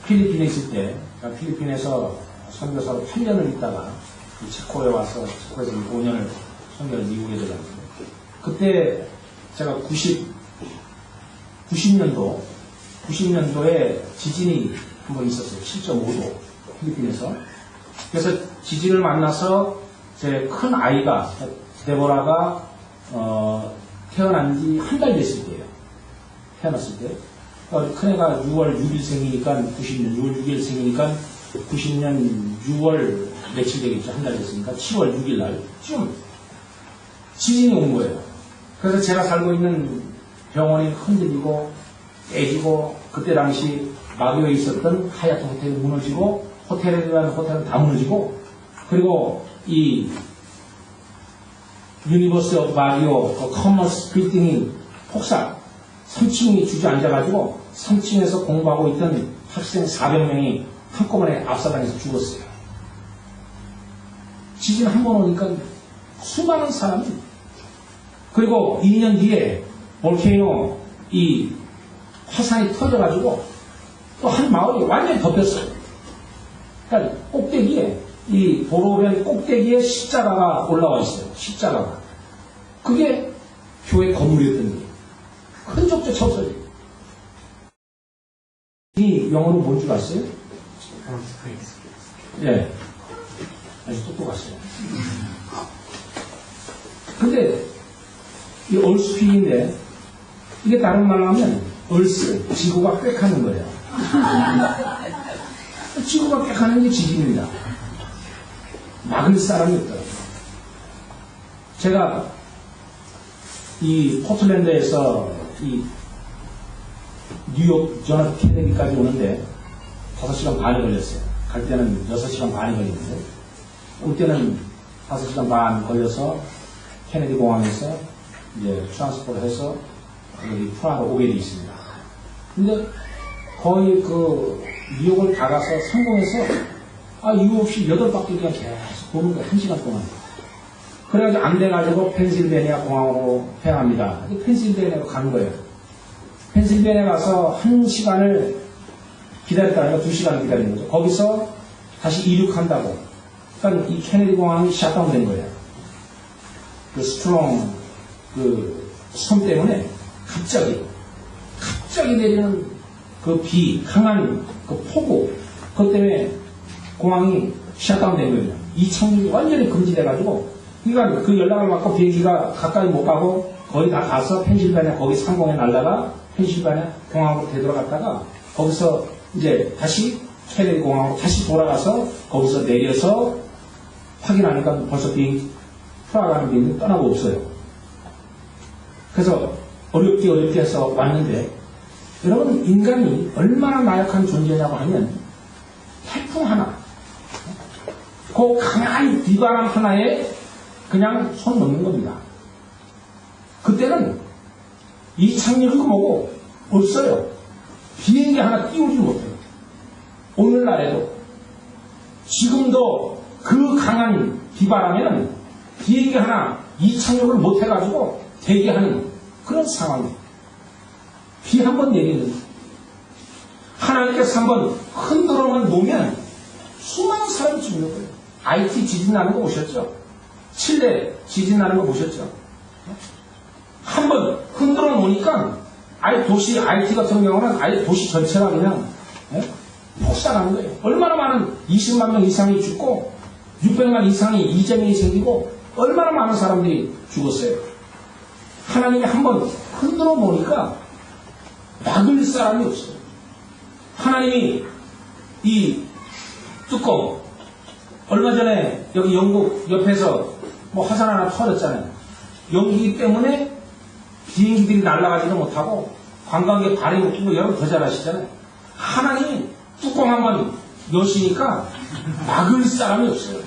필리핀에 있을 때, 필리핀에서 선교사로 8년을 있다가 체코에 와서 체코에서 5년을 선교를 미국에 들어갔는데, 그때 제가 90년도에 지진이 한번 있었어요. 7.5도 필리핀에서. 그래서 지진을 만나서 제 큰 아이가 데보라가 태어난 지 한 달 됐을 때예요. 태어났을 때. 큰애가 6월 6일생이니까 90년 6월 6일생이니까 90년 6월 며칠 되겠죠. 한 달 됐으니까 7월 6일 날쯤 지진이 온 거예요. 그래서 제가 살고 있는 병원이 흔들리고 깨지고, 그때 당시 마교에 있었던 하얏트 호텔이 무너지고, 호텔은 다 무너지고, 그리고 이 유니버스 오브 마리오 커머스 빌딩이 폭삭 3층이 주저앉아가지고 3층에서 공부하고 있던 학생 400명이 한꺼번에 압사당해서 죽었어요. 지진 한 번 오니까 수많은 사람이, 그리고 2년 뒤에 볼케이노 이 화산이 터져가지고 또 한 마을이 완전히 덮였어요. 그러니까 꼭대기에, 이 도로변 꼭대기에 십자가가 올라와 있어요. 십자가가. 그게 교회 건물이었던 거예요. 흔적조차 없어요. 이 영어로 뭔 줄 아세요? 예. 아주 똑똑하세요. 근데 이 얼스피인데, 이게 다른 말로 하면 얼스, 지구가 꽥하는 거예요. 지구가 꽥하는 게 지진입니다. 막을 사람이 없더라고요. 제가 이 포틀랜드에서 이 뉴욕 존 케네디까지 오는데 5시간 반이 걸렸어요. 갈 때는 6시간 반이 걸리는데, 올 때는 5시간 반 걸려서 케네디 공항에서 이제 트랜스포를 해서 여기 프라하로 오게 돼 있습니다. 근데 거의 그 뉴욕을 다 가서 성공해서 이유 없이 8바퀴 그냥 계속 도는 거예요. 1시간 동안. 그래가지고 안 돼가지고 펜실베니아 공항으로 행합니다. 펜실베니아로 간 거예요. 펜실베니아 가서 1시간을 기다렸다가 2시간을 기다린 거죠. 거기서 다시 이륙한다고. 그러니까 이 케네디 공항이 샷다운 거예요. 그 스트롱 섬 때문에 갑자기 내리는 그 비, 강한 그 폭우, 그것 때문에 공항이 샷다운 된 거예요. 이착륙이 완전히 금지돼가지고, 그러니까 그 연락을 받고 비행기가 가까이 못 가고 거의 다 가서 펜실베니아 거기 상공에 날다가 펜실베니아 공항으로 되돌아갔다가 거기서 이제 다시 케네디 공항으로 다시 돌아가서 거기서 내려서 확인하니까 벌써 비행기 프라하 가는 비행기 떠나고 없어요. 그래서 어렵게 해서 왔는데, 여러분 인간이 얼마나 나약한 존재냐고 하면 태풍 하나, 그 강한 비바람 하나에 그냥 손 놓는 겁니다. 그때는 이착륙이고 뭐고 없어요. 비행기 하나 띄우지 못해요. 오늘날에도 지금도 그 강한 비바람에는 비행기 하나 이착륙을 못해가지고 대기하는 그런 상황이에요. 비 한 번 내리는, 하나님께서 한 번 흔들어만 놓으면 수많은 사람이 죽는 거예요. IT 지진 나는 거 보셨죠? 칠레 지진 나는 거 보셨죠? 한번 흔들어 놓으니까 아예 도시, IT 같은 경우는 아예 도시 전체가 그냥 폭삭하는 거예요. 얼마나 많은 20만 명 이상이 죽고 600만 이상이 이재명이 생기고 얼마나 많은 사람들이 죽었어요. 하나님이 한번 흔들어 놓으니까 막을 사람이 없어요. 하나님이 이 뚜껑 얼마 전에 여기 영국 옆에서 뭐 화산 하나 터졌잖아요. 여기 때문에 비행기들이 날아가지도 못하고 관광객 발이 묶인 거 여러분 더 잘 아시잖아요. 하나님이 뚜껑 한번 여시니까 막을 사람이 없어요.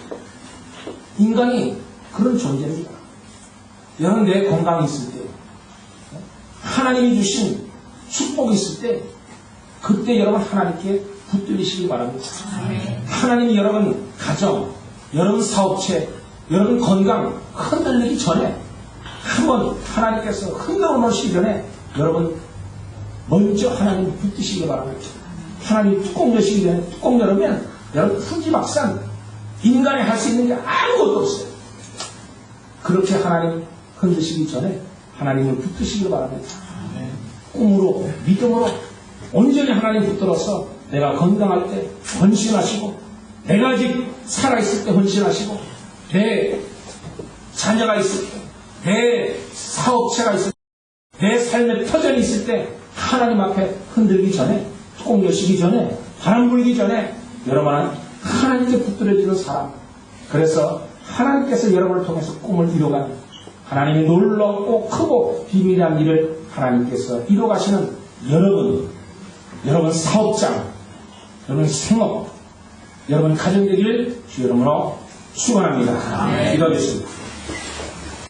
인간이 그런 존재입니다. 여러분 내 건강이 있을 때 하나님이 주신 축복이 있을 때 그때 여러분 하나님께 붙들리시기 바랍니다. 하나님이 여러분 가정, 여러분 사업체, 여러분 건강 흔들리기 전에 한번 하나님께서 흔들어 놓으시기 전에 여러분 먼저 하나님 붙드시기 바랍니다. 하나님 뚜껑 여시기 전에 뚜껑 열으면 여러분 푸지막산 인간이 할 수 있는 게 아무것도 없어요. 그렇게 하나님 흔드시기 전에 하나님을 붙드시기 바랍니다. 꿈으로 믿음으로 온전히 하나님 붙들어서 내가 건강할 때 헌신하시고 내가 아직 살아있을 때 헌신하시고 내 자녀가 있을 때 내 사업체가 있을 때 내 삶의 터전이 있을 때 하나님 앞에 흔들기 전에 뚜껑 여시기 전에 바람 불기 전에 여러분은 하나님께 붙들어지는 사람. 그래서 하나님께서 여러분을 통해서 꿈을 이뤄가는 하나님이 놀랍고 크고 비밀한 일을 하나님께서 이뤄가시는 여러분 사업장, 여러분 생업, 여러분 가정 되기를 주 이름으로 축원합니다. 기도하겠습니다.